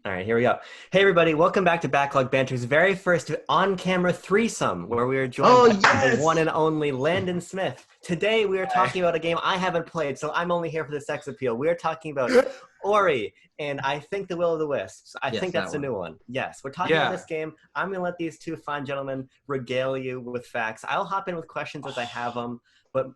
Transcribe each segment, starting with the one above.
All right, here we go. Hey, everybody, welcome back to Backlog Banter's very first on-camera threesome, where we are joined Oh, by the one yes! and only Landon Smith. Today, we are Hi. talking about a game I haven't played, so I'm only here for the sex appeal. We are talking about Ori, and I think the Will of the Wisps. I Yes, think that that's the one. new one. Yes, we're talking about Yeah. this game. I'm going to let these two fine gentlemen regale you with facts. I'll hop in with questions as I have them, but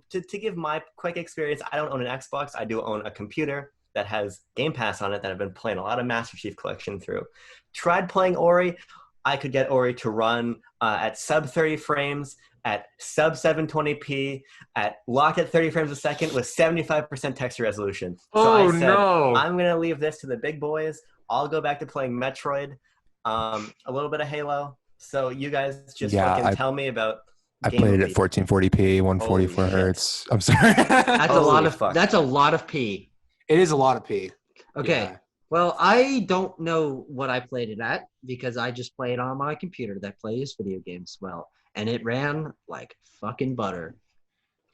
to give my quick experience, I don't own an Xbox. I do own a computer that has Game Pass on it that I've been playing a lot of Master Chief Collection through. Tried playing Ori. I could get Ori to run at sub 30 frames, at sub 720p, at locked at 30 frames a second with 75% texture resolution. So I said, no. I'm going to leave this to the big boys. I'll go back to playing Metroid, a little bit of Halo. So you guys just fucking tell me about I game played of it the at 1440p, 144 Holy shit. hertz. I'm sorry. That's a Holy lot of fuck. that's a lot of P. It is a lot of P. Okay. Yeah. Well, I don't know what I played it at because I just played on my computer that plays video games well, and it ran like fucking butter.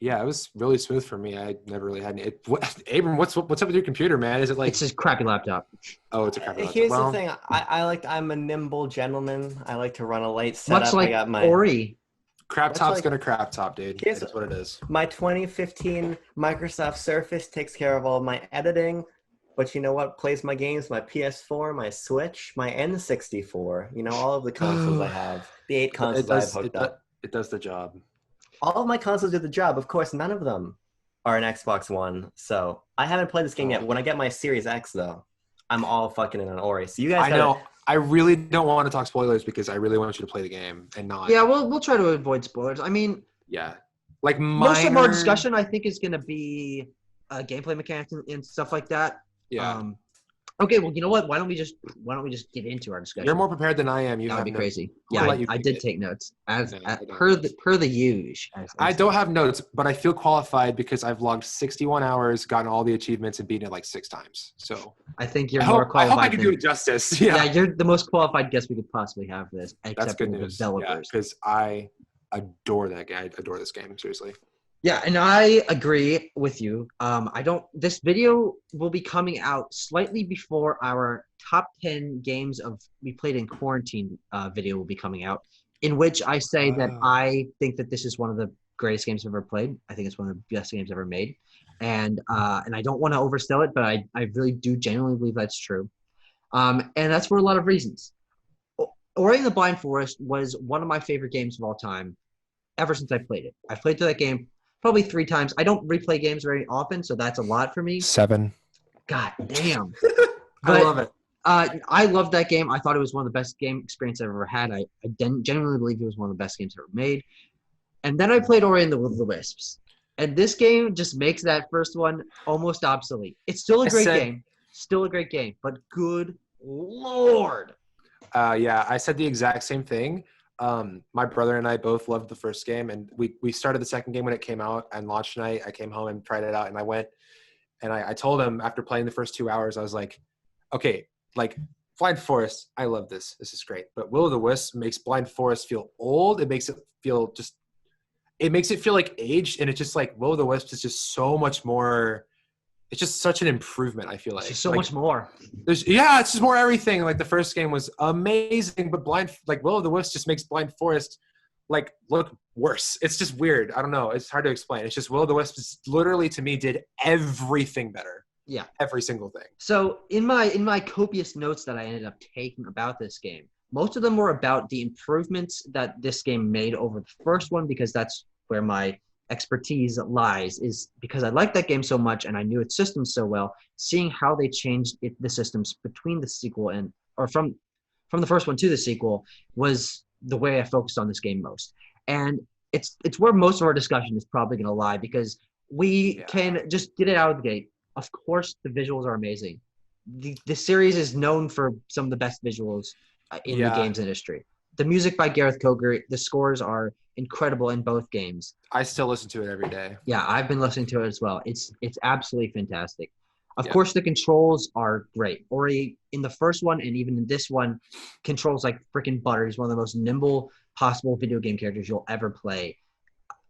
Yeah, it was really smooth for me. I never really had any. Abram, what's up with your computer, man? Is it like? It's just crappy laptop. Oh, it's a crappy laptop. Here's Well, the thing. I'm a nimble gentleman. I like to run a light setup. Much like I got my Ori. crap That's top's like- gonna crap top, dude. Here's- That's what it is. my 2015 Microsoft Surface takes care of all my editing. But you know what plays my games? My PS4, my Switch, my N64. You know, all of the consoles I have. The 8 consoles I have hooked up. It does the job. All of my consoles do the job. Of course, none of them are an Xbox One. So I haven't played this game yet. When I get my Series X, though, I'm all fucking in on Ori. So you guys I know. I really don't want to talk spoilers because I really want you to play the game and not. Yeah, we'll try to avoid spoilers. I mean, Yeah. Like most of our minor- discussion, I think, is going to be gameplay mechanics and stuff like that. Yeah. Okay, well, you know what? Why don't we just get into our discussion? You're more prepared than I am. You That would have be no- crazy. I'll Yeah, let you I take did it. take notes as No, I don't per have the usual. I don't have notes, but I feel qualified because I've logged 61 hours, gotten all the achievements, and beaten it like 6 times. So I think you're I more hope qualified. I can do it justice. Yeah, Yeah, you're the most qualified guest we could possibly have for this, that's except good for the news. Yeah, developers. because I adore that game. I adore this game. Seriously. Yeah, and I agree with you. This video will be coming out slightly before our top 10 games we played in quarantine video will be coming out, in which I say that I think that this is one of the greatest games I've ever played. I think it's one of the best games ever made. And I don't want to oversell it, but I really do genuinely believe that's true. And that's for a lot of reasons. Ori and the Blind Forest was one of my favorite games of all time ever since I played it. I played through that game probably 3 times. I don't replay games very often, so that's a lot for me. 7. God damn. I love it. I loved that game. I thought it was one of the best game experience I've ever had. I genuinely believe it was one of the best games ever made. And then I played Ori and the Will of the Wisps. And this game just makes that first one almost obsolete. It's still a great game. Still a great game. But good Lord. Yeah, I said the exact same thing. My brother and I both loved the first game, and we started the second game when it came out. And launch night, I came home and tried it out, and I went and I told him after playing the first 2 hours, I was like, okay, like Blind Forest, I love this. This is great. But Will of the Wisp makes Blind Forest feel old. It makes it feel like aged, and it's just like Will of the Wisp is just so much more. It's just such an improvement, I feel like. It's just so much more. It's just more everything. Like the first game was amazing, but Will of the Wisps just makes Blind Forest like look worse. It's just weird. I don't know. It's hard to explain. It's just Will of the Wisps literally to me did everything better. Yeah. Every single thing. So in my copious notes that I ended up taking about this game, most of them were about the improvements that this game made over the first one, because that's where my expertise lies, is because I liked that game so much and I knew its systems so well. Seeing how they changed the systems between the sequel or from the first one to the sequel was the way I focused on this game most. And it's where most of our discussion is probably going to lie, because we can just get it out of the gate. Of course, the visuals are amazing. The series is known for some of the best visuals in the games industry. The music by Gareth Coker, the scores are incredible in both games. I still listen to it every day. Yeah, I've been listening to it as well. It's absolutely fantastic. Of course, the controls are great. Ori in the first one and even in this one controls like freaking butter. He's one of the most nimble possible video game characters you'll ever play.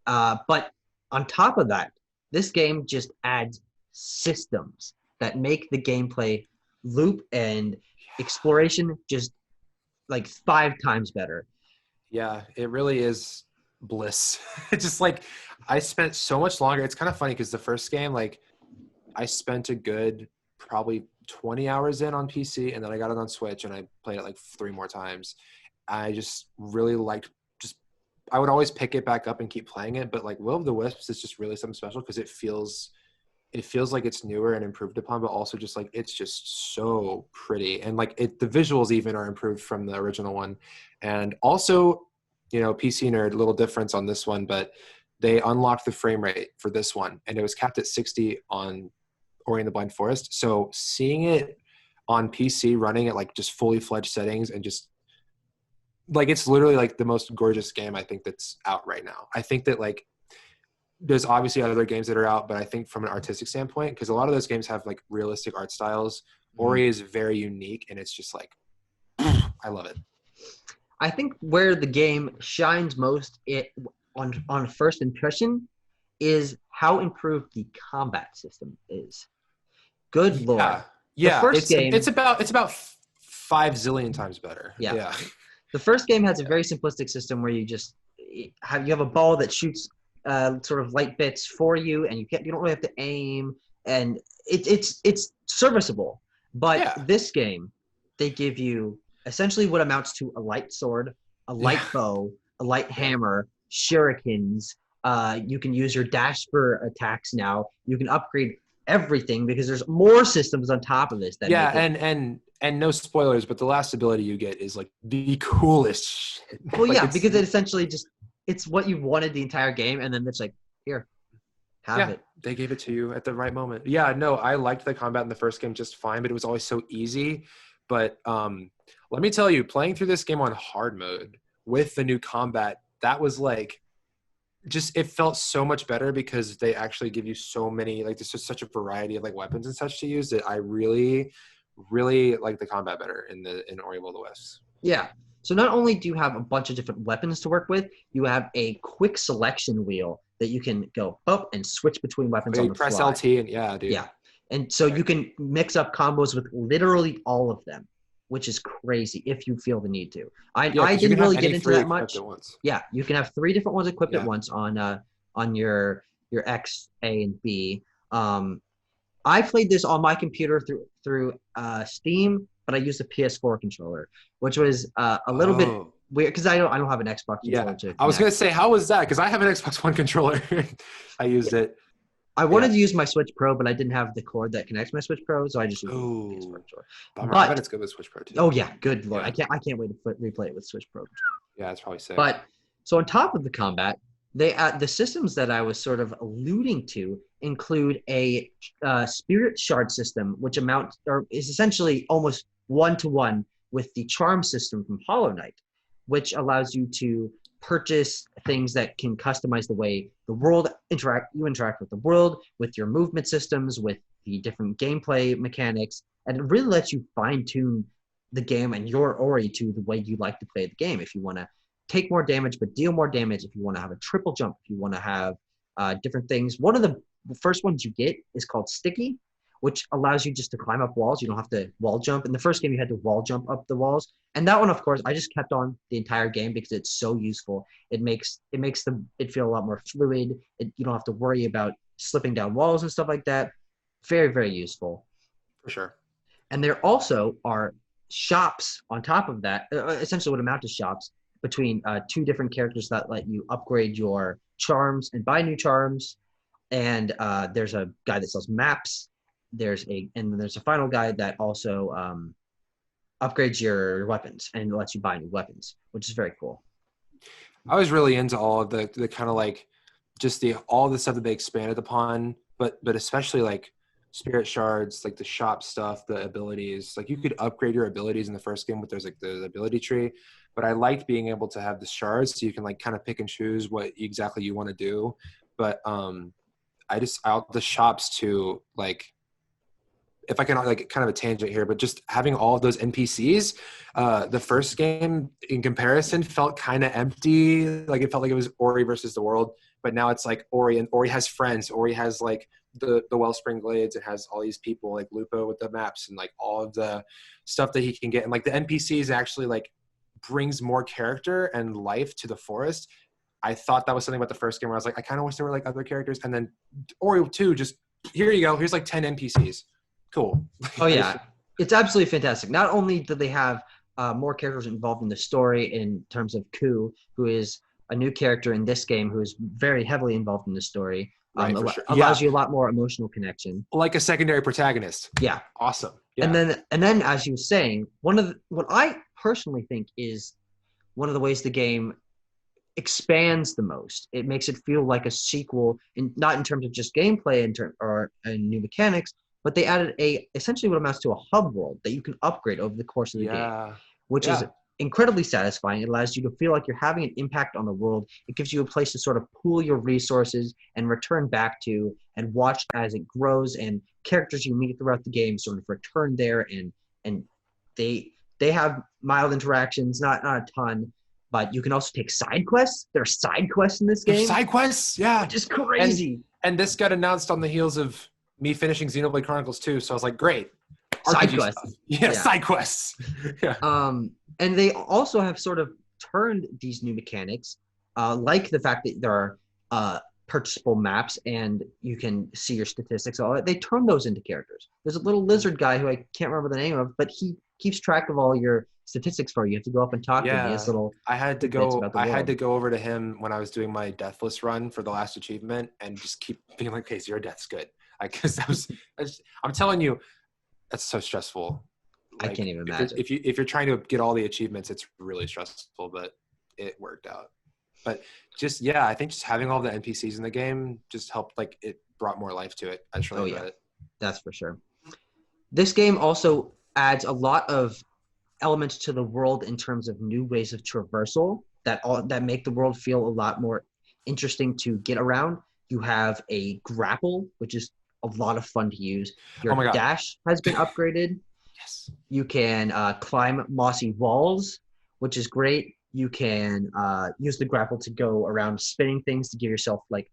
But on top of that, this game just adds systems that make the gameplay loop and exploration just like 5 times better. Yeah, it really is bliss. It's just like I spent so much longer. It's kind of funny because the first game, like I spent a good probably 20 hours in on PC, and then I got it on Switch and I played it like 3 more times. I just really liked I would always pick it back up and keep playing it, but like Will of the Wisps is just really something special because it feels like it's newer and improved upon, but also just like it's just so pretty, and like the visuals even are improved from the original one. And also, PC nerd, little difference on this one, but they unlocked the frame rate for this one, and it was capped at 60 on Ori and the Blind Forest. So seeing it on PC running at like just fully fledged settings and just like it's literally like the most gorgeous game I think that's out right now. I think that like there's obviously other games that are out, but I think from an artistic standpoint, because a lot of those games have like realistic art styles, Ori is very unique, and it's just like I love it. I think where the game shines most on first impression is how improved the combat system is. Good lord. Yeah. The first game, it's about 5 zillion times better. Yeah. The first game has a very simplistic system where you have a ball that shoots sort of light bits for you, and you don't really have to aim, and it's serviceable. But this game, they give you essentially what amounts to a light sword, a light bow, a light hammer, shurikens. You can use your dash for attacks now. You can upgrade everything because there's more systems on top of this. And no spoilers, but the last ability you get is like the coolest shit. Well, like because it essentially it's what you wanted the entire game, and then it's like, here, have it. They gave it to you at the right moment. Yeah, no, I liked the combat in the first game just fine, but it was always so easy. But let me tell you, playing through this game on hard mode with the new combat, that was like it felt so much better because they actually give you so many, like there's just such a variety of like weapons and such to use that I really like the combat better in Ori of the Wisps. Yeah. So not only do you have a bunch of different weapons to work with, you have a quick selection wheel that you can go up and switch between weapons on the press fly. LT and dude. Yeah. And so you can mix up combos with literally all of them, which is crazy if you feel the need to. I didn't really get into that much. Yeah, you can have 3 different ones equipped at once on your X, A, and B. I played this on my computer through Steam, but I used a PS4 controller, which was a little bit weird because I don't have an Xbox controller. I was gonna say, how was that? Because I have an Xbox One controller. I used it. I wanted to use my Switch Pro, but I didn't have the cord that connects my Switch Pro, so I just used the PS4 controller. But I bet it's good with Switch Pro too. Oh yeah, good lord! I can't wait to replay it with Switch Pro controller. Yeah, it's probably sick. But so on top of the combat, the systems that I was sort of alluding to include a spirit shard system, which is essentially almost 1-to-1 with the charm system from Hollow Knight, which allows you to purchase things that can customize the way the world interact with the world, with your movement systems, with the different gameplay mechanics, and it really lets you fine-tune the game and your Ori to the way you like to play the game. If you want to take more damage but deal more damage, if you want to have a triple jump, if you want to have different things. One of the first ones you get is called Sticky, which allows you just to climb up walls. You don't have to wall jump. In the first game, you had to wall jump up the walls. And that one, of course, I just kept on the entire game because it's so useful. It makes it feel a lot more fluid. You don't have to worry about slipping down walls and stuff like that. Very, very useful. For sure. And there also are shops on top of that, essentially what amount to shops between 2 different characters that let you upgrade your charms and buy new charms. And there's a guy that sells maps. There's a final guy that also upgrades your weapons and lets you buy new weapons, which is very cool. I was really into all of the kind of like just all the stuff that they expanded upon, but especially like spirit shards, like the shop stuff, the abilities. Like you could upgrade your abilities in the first game, but there's like the ability tree. But I liked being able to have the shards so you can like kind of pick and choose what exactly you want to do. But the shops too, like if I can like kind of a tangent here, but just having all of those NPCs, the first game in comparison felt kind of empty. Like it felt like it was Ori versus the world, but now it's like Ori, and Ori has friends. Ori has like the Wellspring Glades. It has all these people like Lupo with the maps and like all of the stuff that he can get. And like the NPCs actually like brings more character and life to the forest. I thought that was something about the first game where I was like, I kind of wish there were like other characters. And then Ori 2, just here you go. Here's like 10 NPCs. Cool. Oh yeah, it's absolutely fantastic. Not only do they have more characters involved in the story in terms of Ku, who is a new character in this game who is very heavily involved in the story. Right, for sure. Allows you a lot more emotional connection. Like a secondary protagonist. Yeah. Awesome. Yeah. And then as you were saying, what I personally think is one of the ways the game expands the most. It makes it feel like a sequel, not in terms of just gameplay and new mechanics, but they added essentially what amounts to a hub world that you can upgrade over the course of the game, which is incredibly satisfying. It allows you to feel like you're having an impact on the world. It gives you a place to sort of pool your resources and return back to and watch as it grows, and characters you meet throughout the game sort of return there, and they have mild interactions, not a ton, but you can also take side quests. There are side quests in this game. Side quests? Yeah. Which is crazy. And this got announced on the heels of me finishing Xenoblade Chronicles 2, so I was like, great. Side RPG quests. stuff. Yeah, side quests. Yeah. And they also have sort of turned these new mechanics, like the fact that there are purchasable maps and you can see your statistics. All that. They turn those into characters. There's a little lizard guy who I can't remember the name of, but he keeps track of all your statistics for you. You have to go up and talk to him. He has little. I had to go over to him when I was doing my deathless run for the last achievement and just keep being like, "Okay, so your death's good." Because I'm telling you, that's so stressful. Like, I can't even imagine. If you're trying to get all the achievements, it's really stressful, but it worked out. But just I think just having all the NPCs in the game just helped. Like, it brought more life to it. I just really enjoyed it. That's for sure. This game also adds a lot of elements to the world in terms of new ways of traversal that make the world feel a lot more interesting to get around. You have a grapple, which is a lot of fun to use. Your dash has been upgraded. Yes. You can climb mossy walls, which is great. You can use the grapple to go around spinning things to give yourself like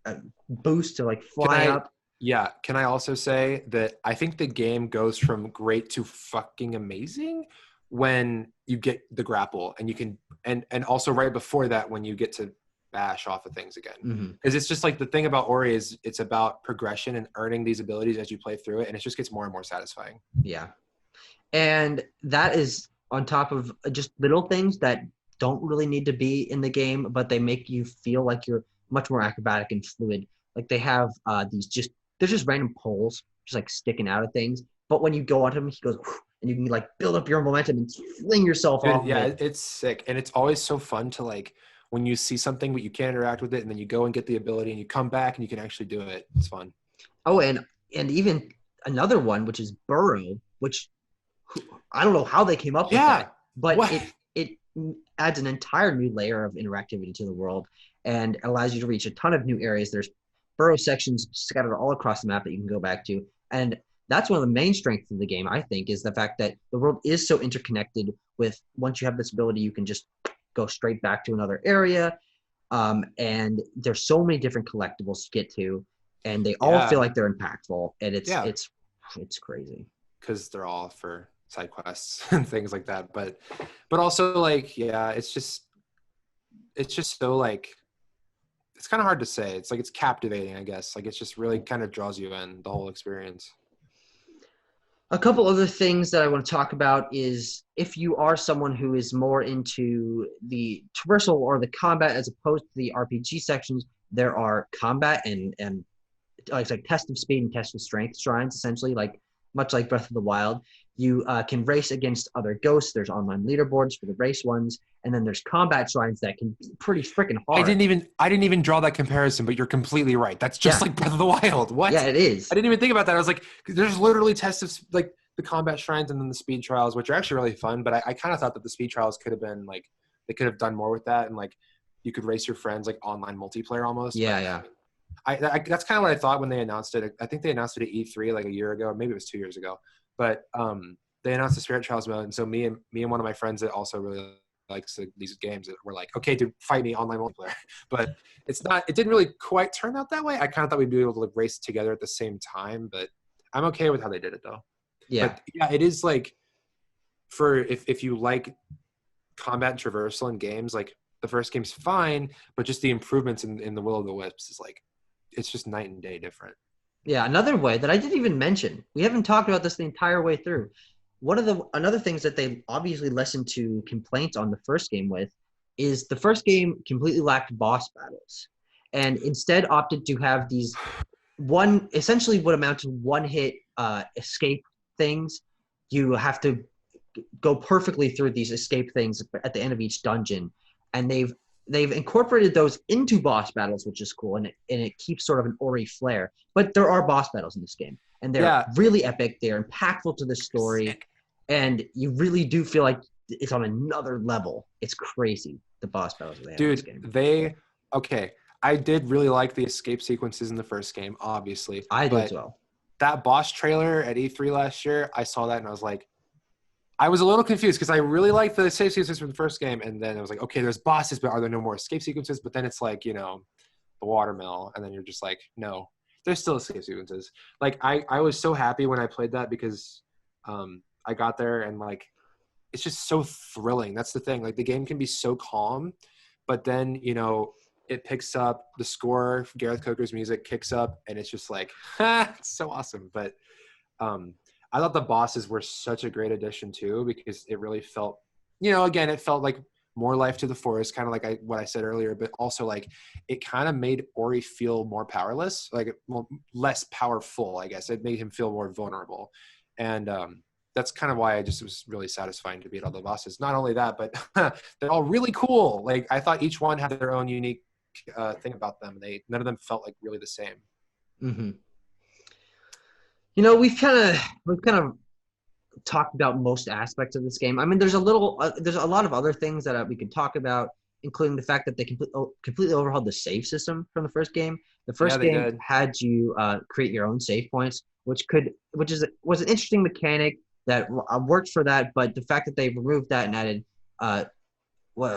a boost to like fly up. Yeah. Can I also say that I think the game goes from great to fucking amazing when you get the grapple, and you can, and also right before that when you get to bash off of things again. Because it's just like the thing about Ori is it's about progression and earning these abilities as you play through it, and it just gets more and more satisfying. Yeah. And that is on top of just little things that don't really need to be in the game, but they make you feel like you're much more acrobatic and fluid. Like they have there's just random poles just like sticking out of things. But when you go onto them, he goes, and you can like build up your momentum and fling yourself off. Yeah, it's sick. And it's always so fun to like, when you see something but you can't interact with it, and then you go and get the ability and you come back and you can actually do it. It's fun. Oh, and even another one, which is Burrow, which I don't know how they came up with that, but it adds an entire new layer of interactivity to the world and allows you to reach a ton of new areas. There's Burrow sections scattered all across the map that you can go back to. And that's one of the main strengths of the game, I think, is the fact that the world is so interconnected with, once you have this ability, you can just go straight back to another area. And there's so many different collectibles to get to, and they all feel like they're impactful, and it's crazy. Because they're all for side quests and things like that. But also like, it's just so like, it's kind of hard to say. It's like, it's captivating, I guess. Like, it's just really kind of draws you in, the whole experience. A couple other things that I want to talk about is if you are someone who is more into the traversal or the combat as opposed to the RPG sections, there are combat and like test of speed and test of strength shrines, essentially, like much like Breath of the Wild. You can race against other ghosts. There's online leaderboards for the race ones, and then there's combat shrines that can be pretty freaking hard. I didn't even draw that comparison, but you're completely right. That's just like Breath of the Wild. What? Yeah, it is. I didn't even think about that. I was like, there's literally tests of like the combat shrines and then the speed trials, which are actually really fun. But I kind of thought that the speed trials could have been like, they could have done more with that, and like you could race your friends like online multiplayer almost. Yeah. I that's kind of what I thought when they announced it. I think they announced it at E3 like a year ago, or maybe it was 2 years ago. But they announced the Spirit Trials mode, and so me and one of my friends that also really likes these games that were like, okay, dude, fight me online multiplayer. But it's not. It didn't really quite turn out that way. I kind of thought we'd be able to like, race together at the same time, but I'm okay with how they did it though. Yeah. But yeah, it is like for if you like combat and traversal in games, like the first game's fine, but just the improvements in the Will of the Wisps is like it's just night and day different. Yeah, another way that I didn't even mention, we haven't talked about this the entire way through. One of the another things that they obviously listened to complaints on the first game with is the first game completely lacked boss battles, and instead opted to have these essentially what amount to one hit escape things. You have to go perfectly through these escape things at the end of each dungeon, and they've incorporated those into boss battles, which is cool, and it keeps sort of an Ori flair. But there are boss battles in this game, and they're really epic. They're impactful to the story, and you really do feel like it's on another level. It's crazy, the boss battles they have in this game. I did really like the escape sequences in the first game, obviously. I did as well. That boss trailer at E3 last year, I saw that and I was like, I was a little confused because I really liked the escape sequences from the first game, and then I was like, okay, there's bosses, but are there no more escape sequences? But then it's like, you know, the watermill, and then you're just like, no, there's still escape sequences. Like I was so happy when I played that because I got there and like it's just so thrilling. That's the thing. Like the game can be so calm, but then, you know, it picks up the score, Gareth Coker's music kicks up, and it's just like, it's so awesome. But I thought the bosses were such a great addition too, because it really felt, you know, again, it felt like more life to the forest, kind of like what I said earlier, but also like it kind of made Ori feel more powerless, like less powerful, I guess. It made him feel more vulnerable. And that's kind of why it was really satisfying to beat all the bosses. Not only that, but they're all really cool. Like I thought each one had their own unique thing about them. None of them felt like really the same. Mm-hmm. You know, we've kind of talked about most aspects of this game. I mean, there's a lot of other things that we could talk about, including the fact that they completely overhauled the save system from the first game. The first game had you create your own save points, which was an interesting mechanic that worked for that. But the fact that they removed that and added what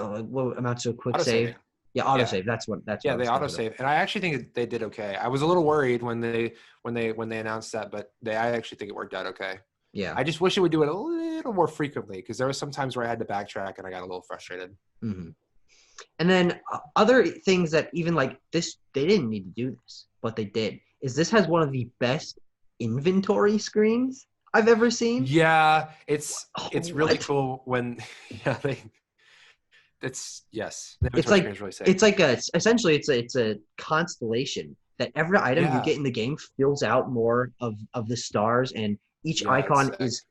amounts to a quick save. Yeah, autosave. That's what. Yeah, they autosave, and I actually think they did okay. I was a little worried when they announced that, but I actually think it worked out okay. Yeah. I just wish it would do it a little more frequently because there were some times where I had to backtrack and I got a little frustrated. Mm-hmm. And then other things that even like this, they didn't need to do this, but they did. This has one of the best inventory screens I've ever seen. Yeah, it's really cool when It's essentially it's a constellation that every item you get in the game fills out more of the stars, and each icon is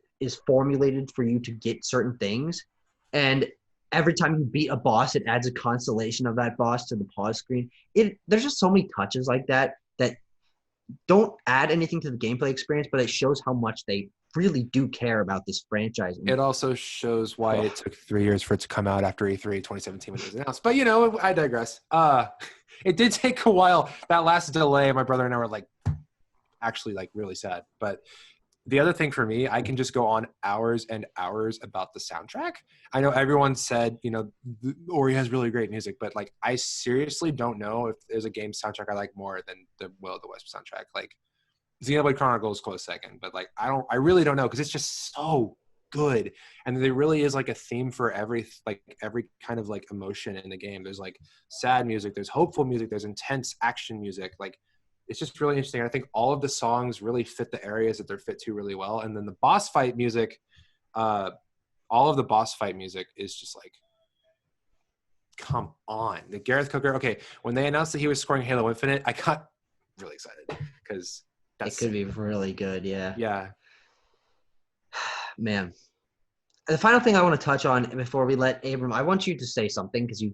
formulated for you to get certain things. And every time you beat a boss, it adds a constellation of that boss to the pause screen. There's just so many touches like that don't add anything to the gameplay experience, but it shows how much they really do care about this franchise. It also shows why it took 3 years for it to come out after E3 2017 when it was announced. But, you know, I digress. It did take a while. That last delay, my brother and I were like, actually like really sad. But the other thing for me, I can just go on hours and hours about the soundtrack. I know everyone said, you know, Ori has really great music, but like I seriously don't know if there's a game soundtrack I like more than the Will of the Wisp soundtrack. Like Xenoblade Chronicles close second, but like I really don't know because it's just so good, and there really is like a theme for every kind of like emotion in the game. There's like sad music, there's hopeful music, there's intense action music. Like it's just really interesting. I think all of the songs really fit the areas that they're fit to really well, and then the boss fight music, all of the boss fight music is just like, come on, the Gareth Coker. Okay, when they announced that he was scoring Halo Infinite, I got really excited because. It could be really good, yeah. Yeah. Man. The final thing I want to touch on before we let Abram, I want you to say something because you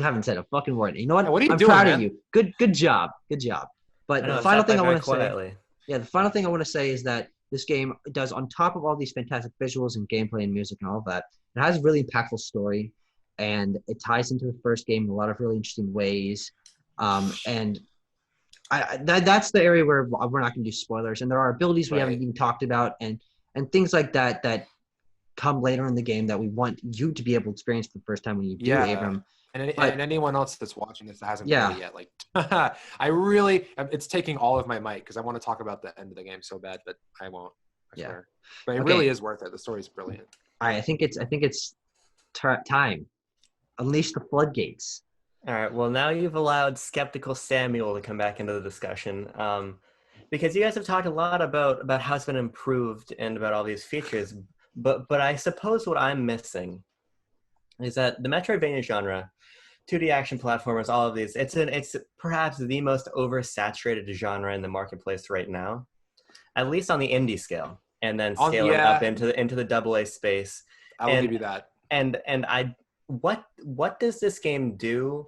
haven't said a fucking word. You know what? Yeah, what are you I'm doing, proud man? of you. Good job. Good job. But the final thing I want to say. Yeah, the final thing I want to say is that this game does, on top of all these fantastic visuals and gameplay and music and all of that, it has a really impactful story, and it ties into the first game in a lot of really interesting ways. And that's the area where we're not going to do spoilers, and there are abilities we haven't even talked about, and things like that come later in the game that we want you to be able to experience for the first time when you do, Abram. And anyone else that's watching this that hasn't Yeah. played it yet, like it's taking all of my mic because I want to talk about the end of the game so bad, but I won't. I swear. But it really is worth it. The story's brilliant. All right, I think it's time. Unleash the floodgates. All right. Well, now you've allowed skeptical Samuel to come back into the discussion, because you guys have talked a lot about how it's been improved and about all these features. But I suppose what I'm missing is that the Metroidvania genre, 2D action platformers, all of these, it's perhaps the most oversaturated genre in the marketplace right now, at least on the indie scale, and then scaling up into the AA space. I will give you that. What does this game do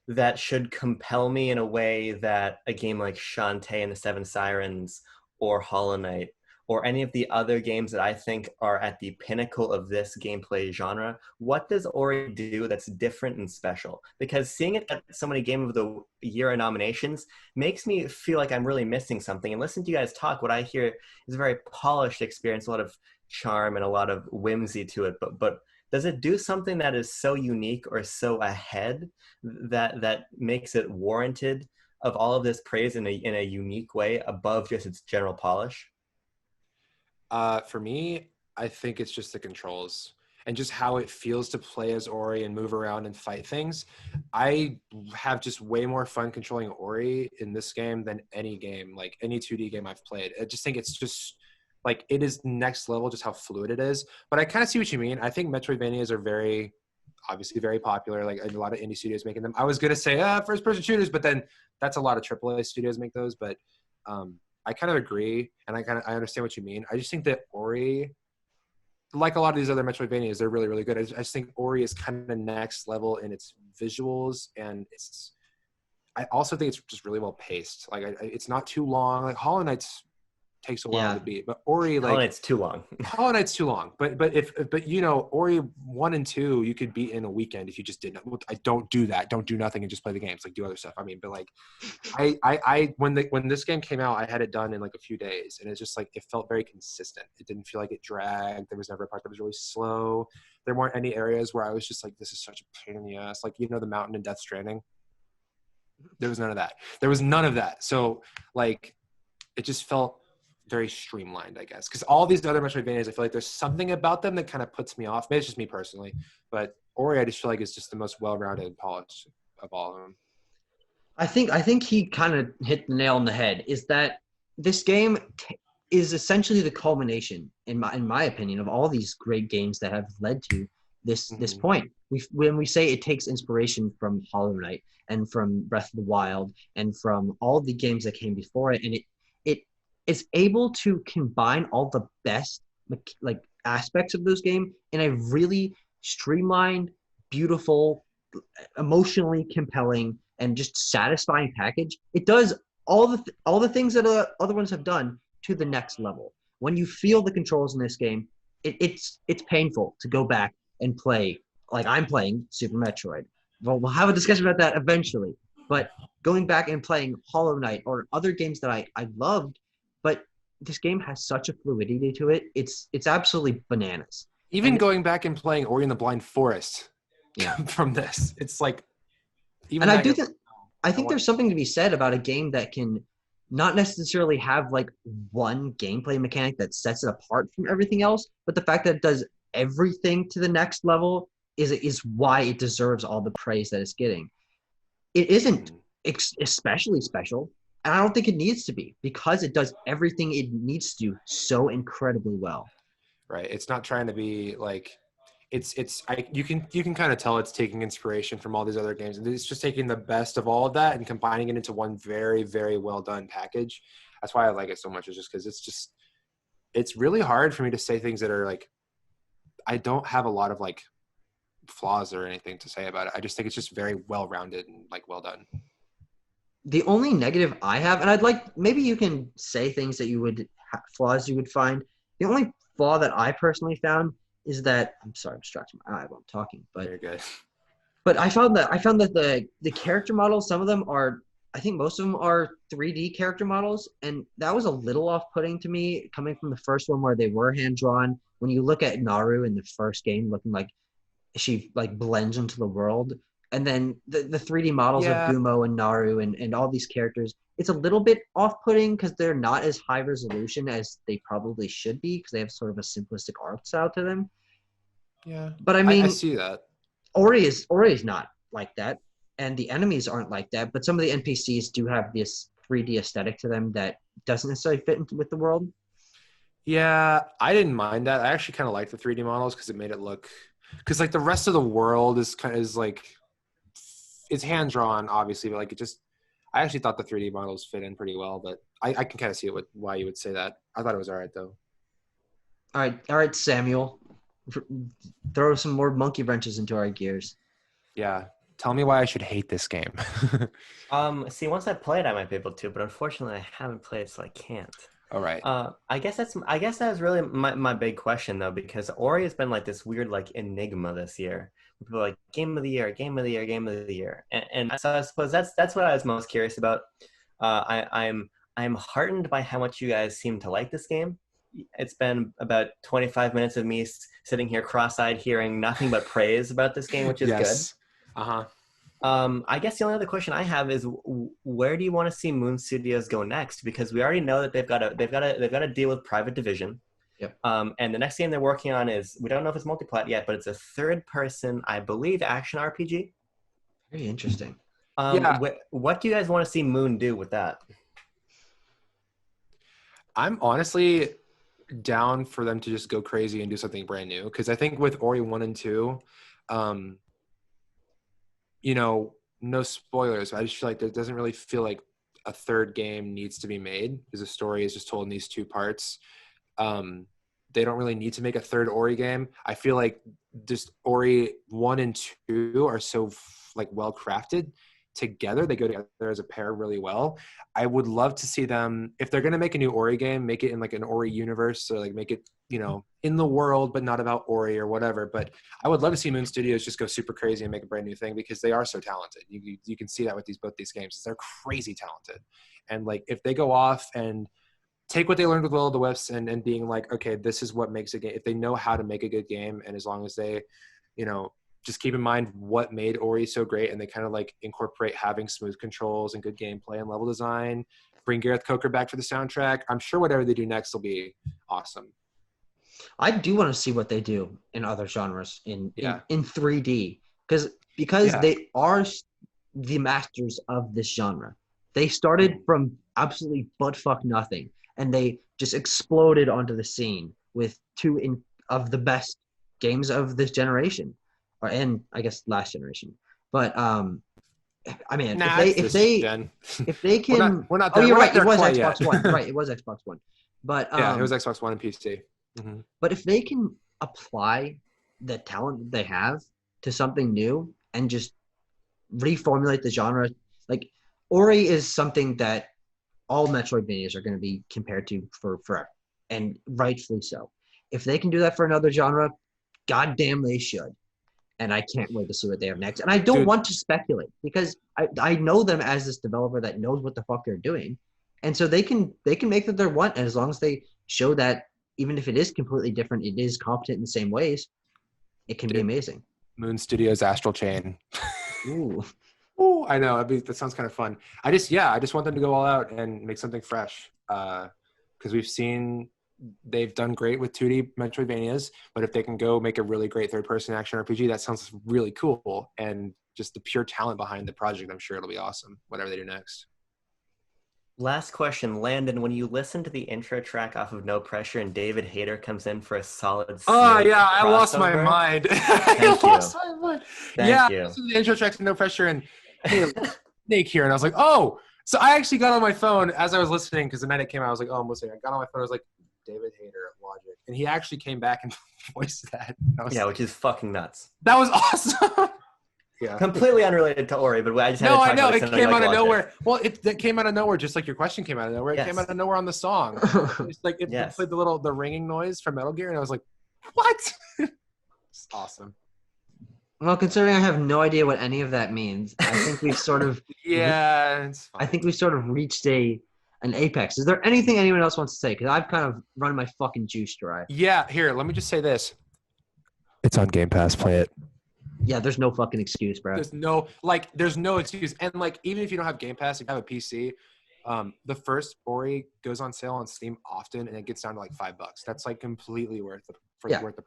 that should compel me in a way that a game like Shantae and the Seven Sirens or Hollow Knight or any of the other games that I think are at the pinnacle of this gameplay genre, what does Ori do that's different and special? Because seeing it get so many Game of the Year nominations makes me feel like I'm really missing something. And listening to you guys talk, what I hear is a very polished experience, a lot of charm and a lot of whimsy to it. But does it do something that is so unique or so ahead that makes it warranted of all of this praise in a unique way above just its general polish? For me, I think it's just the controls and just how it feels to play as Ori and move around and fight things. I have just way more fun controlling Ori in this game than any game, like any 2D game I've played. I just think it's just like, it is next level, just how fluid it is. But I kind of see what you mean. I think Metroidvanias are obviously very popular. Like a lot of indie studios making them. I was going to say first person shooters, but then that's a lot of AAA studios make those. But I kind of agree, and I understand what you mean. I just think that Ori, like a lot of these other Metroidvanias, they're really, really good. I just think Ori is kind of next level in its visuals, and I also think it's just really well paced. Like it's not too long. Like Hollow Knight's takes a while to beat, but Ori, like Hollow Knight's too long. Hollow Knight's too long, but you know, Ori 1 and 2 you could beat in a weekend if you just didn't. I don't do that. Don't do nothing and just play the games. Like do other stuff. I mean, but like, I when this game came out, I had it done in like a few days, and it's just like it felt very consistent. It didn't feel like it dragged. There was never a part that was really slow. There weren't any areas where I was just like, this is such a pain in the ass. Like, you know, the mountain in Death Stranding. There was none of that. There was none of that. So like, it just felt very streamlined, I guess, because all these other Metroidvanias, I feel like there's something about them that kind of puts me off. Maybe it's just me personally, but Ori, I just feel like is just the most well-rounded and polished of all of them. I think he kind of hit the nail on the head. Is that this game is essentially the culmination, in my opinion, of all these great games that have led to this point. When we say it takes inspiration from Hollow Knight and from Breath of the Wild and from all the games that came before it, and it is able to combine all the best like aspects of those games in a really streamlined, beautiful, emotionally compelling, and just satisfying package. It does all the things that other ones have done to the next level. When you feel the controls in this game, it's painful to go back and play like I'm playing Super Metroid. Well, we'll have a discussion about that eventually. But going back and playing Hollow Knight or other games that I loved, but this game has such a fluidity to it. It's absolutely bananas. Even going back and playing Ori and the Blind Forest, yeah, from this, it's like. Even and I think there's something to be said about a game that can not necessarily have like one gameplay mechanic that sets it apart from everything else, but the fact that it does everything to the next level is why it deserves all the praise that it's getting. It isn't especially special. And I don't think it needs to be, because it does everything it needs to do so incredibly well. Right. It's not trying to be like, you can kind of tell it's taking inspiration from all these other games. And it's just taking the best of all of that and combining it into one very, very well done package. That's why I like it so much. Is just because it's really hard for me to say things that are like, I don't have a lot of like flaws or anything to say about it. I just think it's just very well rounded and like well done. The only negative I have, and I'd like, maybe you can say things that flaws you would find. The only flaw that I personally found is that, I'm sorry, I'm scratching my eye while I'm talking, but very good. But I found that the character models, some of them are I think most of them are 3D character models, and that was a little off-putting to me coming from the first one where they were hand-drawn. When you look at Naru in the first game, looking like she like blends into the world, and then the 3D models of Yeah. Gumo and Naru and all these characters, it's a little bit off-putting because they're not as high resolution as they probably should be because they have sort of a simplistic art style to them. Yeah. But I I mean, see that. Ori is not like that, and the enemies aren't like that. But some of the NPCs do have this 3D aesthetic to them that doesn't necessarily fit into with the world. Yeah, I didn't mind that. I actually kind of like the 3D models because it made it look, because like the rest of the world is kind of is like, it's hand drawn obviously, but like it just, I actually thought the 3D models fit in pretty well. But I can kind of see why you would say that. I thought it was all right though. All right, Samuel, throw some more monkey wrenches into our gears. Yeah, tell me why I should hate this game. See, once I play it, I might be able to, but unfortunately, I haven't played, so I can't. All right. I guess that was really my big question though, because Ori has been like this weird like enigma this year. People are like game of the year, game of the year, game of the year, and so I suppose that's what I was most curious about. I'm heartened by how much you guys seem to like this game. It's been about 25 minutes of me sitting here cross-eyed, hearing nothing but praise about this game, which is Yes. good. Uh-huh. I guess the only other question I have is where do you want to see Moon Studios go next? Because we already know that they've got to deal with Private Division. Yep. And the next game they're working on is, we don't know if it's multiplat yet, but it's a third-person, I believe, action RPG. Very interesting. Yeah. What do you guys want to see Moon do with that? I'm honestly down for them to just go crazy and do something brand new, because I think with Ori 1 and 2, you know, no spoilers, I just feel like it doesn't really feel like a third game needs to be made because the story is just told in these two parts. They don't really need to make a third Ori game. I feel like just Ori 1 and 2 are so like well crafted together. They go together as a pair really well. I would love to see them, if they're going to make a new Ori game, make it in like an Ori universe, or like make it, you know, in the world, but not about Ori or whatever. But I would love to see Moon Studios just go super crazy and make a brand new thing, because they are so talented. You can see that with both these games. They're crazy talented. And like, if they go off and take what they learned with Will of the Wisps and being like, okay, this is what makes a game. If they know how to make a good game, and as long as they, you know, just keep in mind what made Ori so great, and they kind of like incorporate having smooth controls and good gameplay and level design, bring Gareth Coker back for the soundtrack, I'm sure whatever they do next will be awesome. I do want to see what they do in other genres in 3D, because Yeah. they are the masters of this genre. They started from absolutely buttfuck nothing, and they just exploded onto the scene with two of the best games of this generation, and I guess last generation. But I mean, if they can, we're not oh, there. you're right. It was quite Xbox yet. One. Right, it was Xbox One. But Yeah, it was Xbox One and PC. Mm-hmm. But if they can apply the talent that they have to something new and just reformulate the genre, like Ori is something that all Metroidvanias are going to be compared to for forever, and rightfully so. If they can do that for another genre, goddamn they should. And I can't wait to see what they have next. And I don't want to speculate, because I know them as this developer that knows what the fuck they're doing. And so they can make what they want, and as long as they show that even if it is completely different, it is competent in the same ways, it can be amazing. Moon Studios Astral Chain. Ooh. Ooh, I know. That sounds kind of fun. I just want them to go all out and make something fresh. Because we've seen they've done great with 2D Metroidvanias, but if they can go make a really great third-person action RPG, that sounds really cool. And just the pure talent behind the project, I'm sure it'll be awesome, whatever they do next. Last question, Landon, when you listen to the intro track off of No Pressure and David Hayter comes in for a solid I lost my mind. Thank you. I listened to the intro track to No Pressure and Snake here, and I was like, oh. So I actually got on my phone as I was listening, because the night it came out, I was like, oh, I'm listening. I got on my phone, I was like, David Hayter of Logic. And he actually came back and voiced that. Which is fucking nuts. That was awesome. Yeah. Completely unrelated to Ori, but I just had to talk I know. About it came out of nowhere. Well, it came out of nowhere, just like your question came out of nowhere. It came out of nowhere on the song. It's like it played the ringing noise from Metal Gear, and I was like, what? It's awesome. Well, considering I have no idea what any of that means, I think we've sort of Yeah, it's I fine. think we've sort of reached an apex. Is there anything anyone else wants to say? Because I've kind of run my fucking juice dry. Yeah, here, let me just say this. It's on Game Pass. Play it. Yeah, there's no fucking excuse, bro. There's no excuse. And like, even if you don't have Game Pass, if you have a PC, the first Ori goes on sale on Steam often, and it gets down to like $5. That's like completely worth the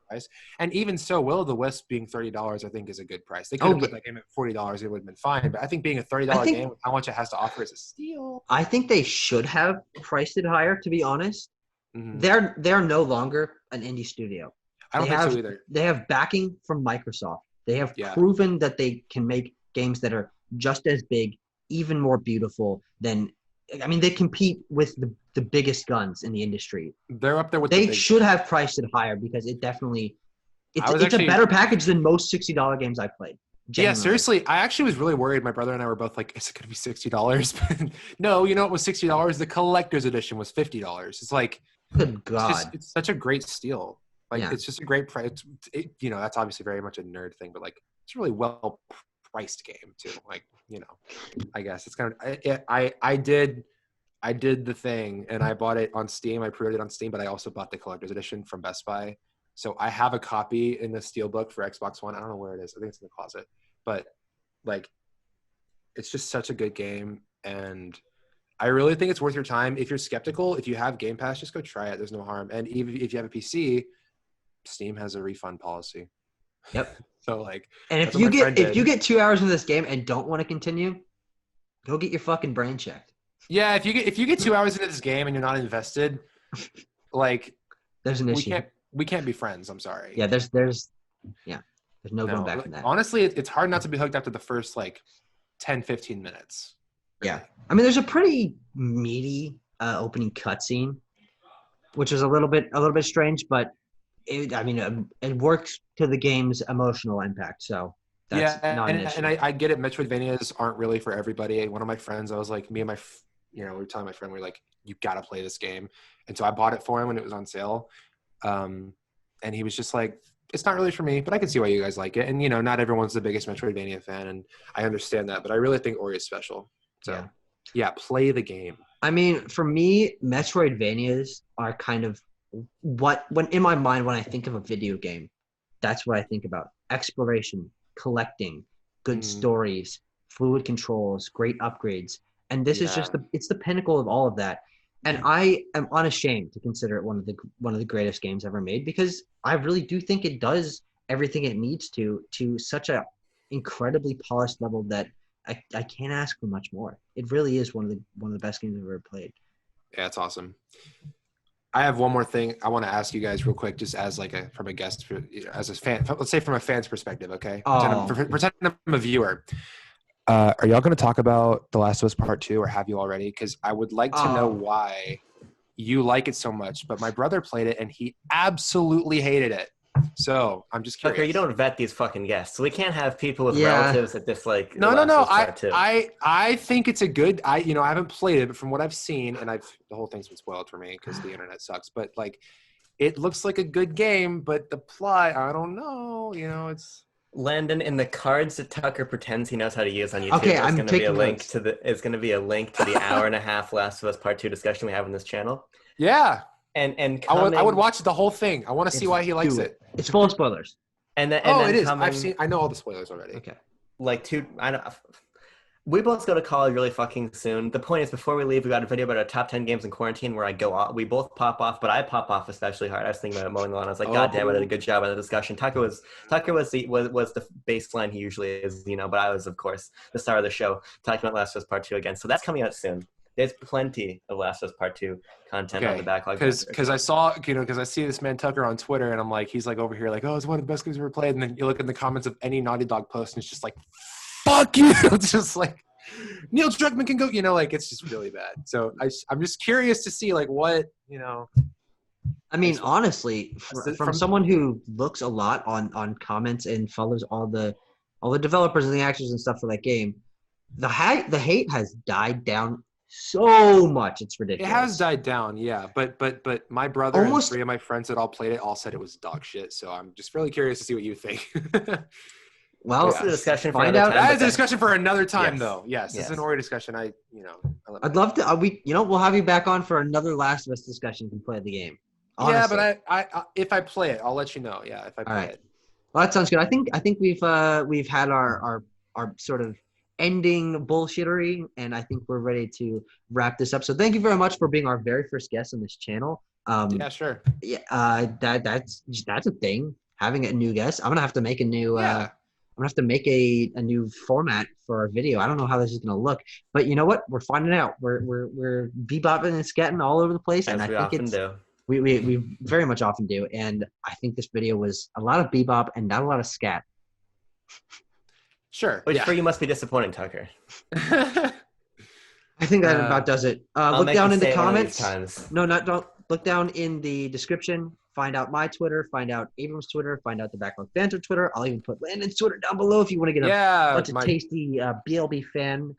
price. And even so, Will of the Wisp being $30, I think, is a good price. They could have put that game at $40; it would have been fine. But I think being a $30 game with how much it has to offer is a steal. I think they should have priced it higher. To be honest, Mm-hmm. they're no longer an indie studio. I don't think so either. They have backing from Microsoft. They have Yeah. proven that they can make games that are just as big, even more beautiful than. I mean, they compete with the biggest guns in the industry. They're up there with. They should have priced it higher because it definitely. It's a better package than most $60 games I've played. Genuinely. Yeah, seriously, I actually was really worried. My brother and I were both like, "Is it going to be $60?" No, you know it was $60. The collector's edition was $50. It's like, good God, it's such a great steal. Like, Yeah. it's just a great price. That's obviously very much a nerd thing, but like, it's a really well priced game too. Like, I guess it's kind of. I did the thing, and I bought it on Steam. I pre-ordered it on Steam, but I also bought the collector's edition from Best Buy. So I have a copy in the Steelbook for Xbox One. I don't know where it is. I think it's in the closet. But like, it's just such a good game, and I really think it's worth your time. If you're skeptical, if you have Game Pass, just go try it. There's no harm. And even if you have a PC, Steam has a refund policy. Yep. So like, and if you get 2 hours into this game and don't want to continue, go get your fucking brain checked. Yeah, if you get 2 hours into this game and you're not invested, like, there's an issue. We can't be friends. I'm sorry. Yeah, there's no going back from that. Honestly, it's hard not to be hooked after the first like 10, 15 minutes. Really. Yeah. I mean, there's a pretty meaty opening cutscene, which is a little bit strange, but it works to the game's emotional impact. So that's not an issue. And I get it. Metroidvanias aren't really for everybody. One of my friends, I was like, we were telling my friend, we were like, you got to play this game. And so I bought it for him when it was on sale. And he was just like, it's not really for me, but I can see why you guys like it. And, not everyone's the biggest Metroidvania fan, and I understand that, but I really think Ori is special. So, yeah, play the game. I mean, for me, Metroidvanias are kind of when in my mind, when I think of a video game, that's what I think about. Exploration, collecting, good stories, fluid controls, great upgrades. And this is just it's the pinnacle of all of that. And I am unashamed to consider it one of the greatest games ever made, because I really do think it does everything it needs to such a incredibly polished level that I can't ask for much more. It really is one of the best games I've ever played. Yeah, it's awesome. I have one more thing I want to ask you guys real quick, just as like from a guest, as a fan. Let's say from a fan's perspective, okay? Pretend I'm a viewer. Are y'all going to talk about The Last of Us Part 2, or have you already? Because I would like to know why you like it so much. But my brother played it, and he absolutely hated it. So I'm just curious. Okay, you don't vet these fucking guests. We can't have people with relatives that dislike. No. I think it's a good. I haven't played it, but from what I've seen, and the whole thing's been spoiled for me because the internet sucks. But like, it looks like a good game, but the plot, I don't know. It's. Landon, in the cards that Tucker pretends he knows how to use on YouTube, okay, there's going to be a link to the hour and a half Last of Us Part 2 discussion we have on this channel. Yeah. And I would watch the whole thing. I want to see why he likes it. It's full of spoilers. And then it is. I know all the spoilers already. Okay. We both go to college really fucking soon. The point is, before we leave, we got a video about our top 10 games in quarantine where I go off. We both pop off, but I pop off especially hard. I was thinking about mowing the lawn. I was like, God damn it, I did a good job of the discussion. Tucker was the baseline he usually is, but I was, of course, the star of the show, talking about Last of Us Part 2 again. So that's coming out soon. There's plenty of Last of Us Part 2 content on the backlog. Because I saw, because I see this man Tucker on Twitter, and I'm like, he's like over here like, oh, it's one of the best games I've ever played. And then you look in the comments of any Naughty Dog post, and it's just like, fuck you. It's just like, Neil Druckmann can go, it's just really bad. So I'm just curious to see like what, I mean, honestly, from someone who looks a lot on comments and follows all the developers and the actors and stuff for that game, the hate has died down so much. It's ridiculous. It has died down, yeah. But my brother and 3 of my friends that all played it all said it was dog shit. So I'm just really curious to see what you think. Well, This is a discussion for find another out. time. That but is a discussion for another time, Yes. though. Yes, this is an Ori discussion. I I'd love to. We'll have you back on for another Last of Us discussion. You can play the game. Honestly. Yeah, but I if I play it, I'll let you know. Yeah, if I play it. Well, that sounds good. I think we've had our sort of ending bullshittery, and I think we're ready to wrap this up. So thank you very much for being our very first guest on this channel. Yeah, sure. Yeah, that's a thing. Having a new guest. I'm gonna have to make a new. I'm gonna have to make a new format for our video. I don't know how this is gonna look, but you know what? We're finding out. We're bebopping and scatting all over the place, As and I we think often it's. do. We very much often do, and I think this video was a lot of bebop and not a lot of scat. Sure. Which for you must be disappointing, Tucker. I think that about does it. I'll Look down in the make you say it one of these comments. times. No, don't look down in the description. Find out my Twitter. Find out Abram's Twitter. Find out the Backlog Banter Twitter. I'll even put Landon's Twitter down below if you want to get a bunch of tasty BLB fan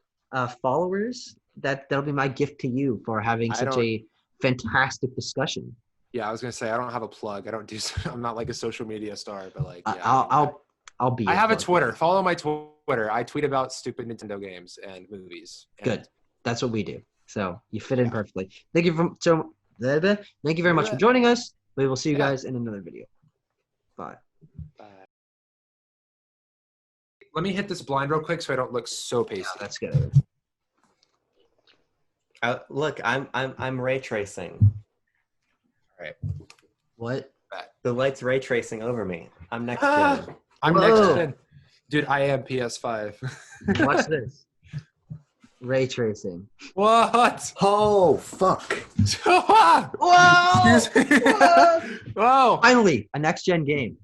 followers. That'll be my gift to you for having such a fantastic discussion. Yeah, I was gonna say I don't have a plug. I don't do. I'm not like a social media star, but like yeah, I'll be. I have a Twitter. Follow my Twitter. I tweet about stupid Nintendo games and movies. Good. That's what we do. So you fit in perfectly. Thank you very much for joining us. We will see you guys in another video. Bye. Bye. Let me hit this blind real quick so I don't look so pasty. Yeah, that's good. Look, I'm ray tracing. All right. What? The light's ray tracing over me. I'm next gen. I'm next gen. Dude, I am PS5. Watch this. Ray tracing. What? Oh fuck! Whoa! Excuse me. Whoa! Finally, a next gen game.